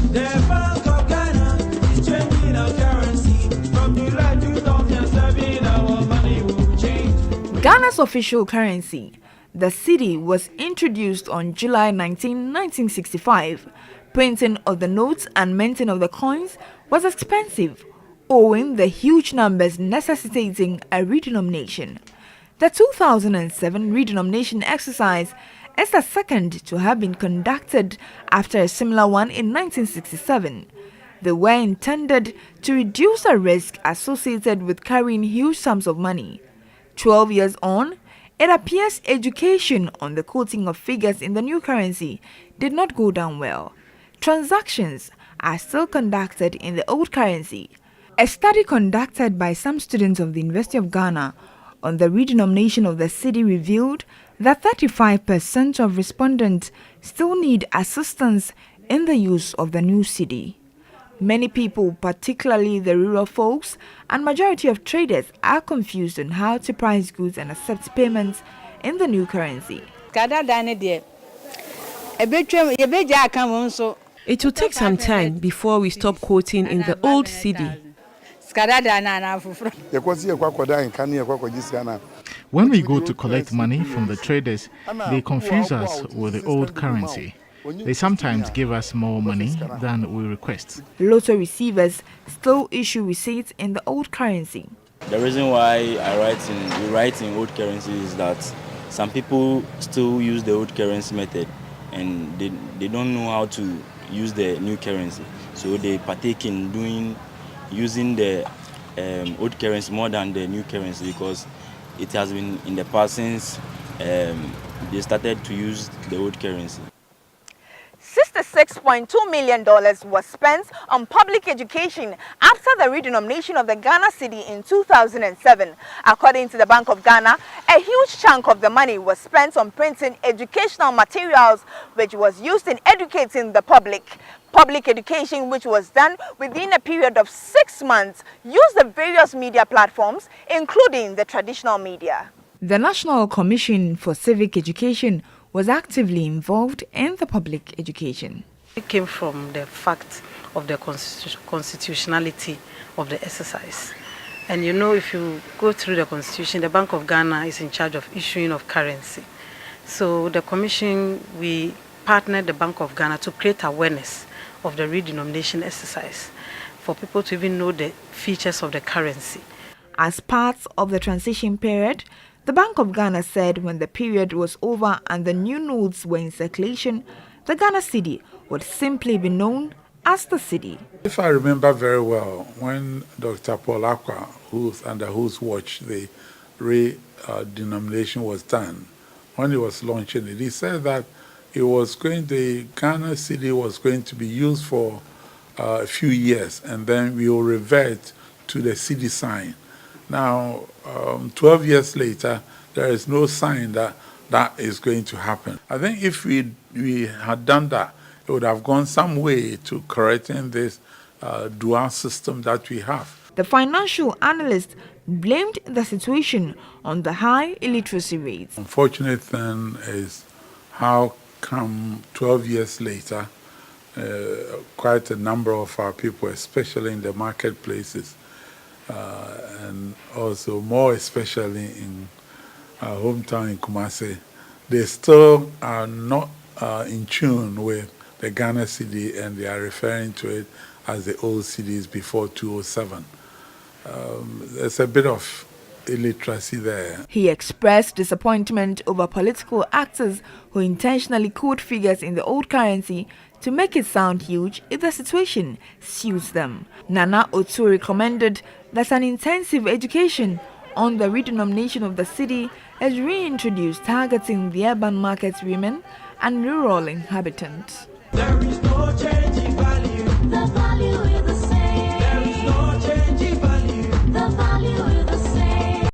The Bank of Ghana is changing our currency. From July 2007, our money will change. Ghana's official currency, the cedi, was introduced on July 19, 1965. Printing of the notes and minting of the coins was expensive, owing the huge numbers necessitating a redenomination. The 2007 redenomination exercise is the second to have been conducted after a similar one in 1967. They were intended to reduce the risk associated with carrying huge sums of money. 12 years on, it appears education on the quoting of figures in the new currency did not go down well. Transactions are still conducted in the old currency. A study conducted by some students of the University of Ghana on the redenomination of the cedi revealed that 35% of respondents still need assistance in the use of the new cedi. Many people, particularly the rural folks and majority of traders, are confused on how to price goods and accept payments in the new currency. It will take some time before we stop quoting in the old cedi. When we go to collect money from the traders, they confuse us with the old currency. They sometimes give us more money than we request. Lotto receivers still issue receipts in the old currency. The reason why we write in old currency is that some people still use the old currency method and they don't know how to use the new currency. So they partake in using the old currency more than the new currency because it has been in the past since they started to use the old currency. $66.2 million was spent on public education after the redenomination of the Ghana cedi in 2007. According to the Bank of Ghana, a huge chunk of the money was spent on printing educational materials, which was used in educating the public. Public education, which was done within a period of 6 months, used the various media platforms, including the traditional media. The National Commission for Civic Education was actively involved in the public education. It came from the fact of the constitutionality of the exercise. And you know, if you go through the constitution, the Bank of Ghana is in charge of issuing of currency. So the commission, we partnered the Bank of Ghana to create awareness of the redenomination exercise for people to even know the features of the currency. As part of the transition period, the Bank of Ghana said when the period was over and the new notes were in circulation, the Ghana cedi would simply be known as the cedi. If I remember very well, when Dr. Paul Akwa, under whose watch the redenomination was done, when he was launching it, he said that the Ghana cedi was going to be used for a few years, and then we will revert to the cedi sign. Now, 12 years later, there is no sign that that is going to happen. I think if we had done that, it would have gone some way to correcting this dual system that we have. The financial analyst blamed the situation on the high illiteracy rates. Unfortunate thing is how come 12 years later, quite a number of our people, especially in the marketplaces, and also more especially in our hometown in Kumasi, they still are not in tune with the Ghana cedi, and they are referring to it as the old cedis before 2007. There's a bit of illiteracy there. He expressed disappointment over political actors who intentionally quote figures in the old currency to make it sound huge if the situation suits them. Nana Otu recommended that an intensive education on the redenomination of the cedi is reintroduced, targeting the urban market women and rural inhabitants. There is no changing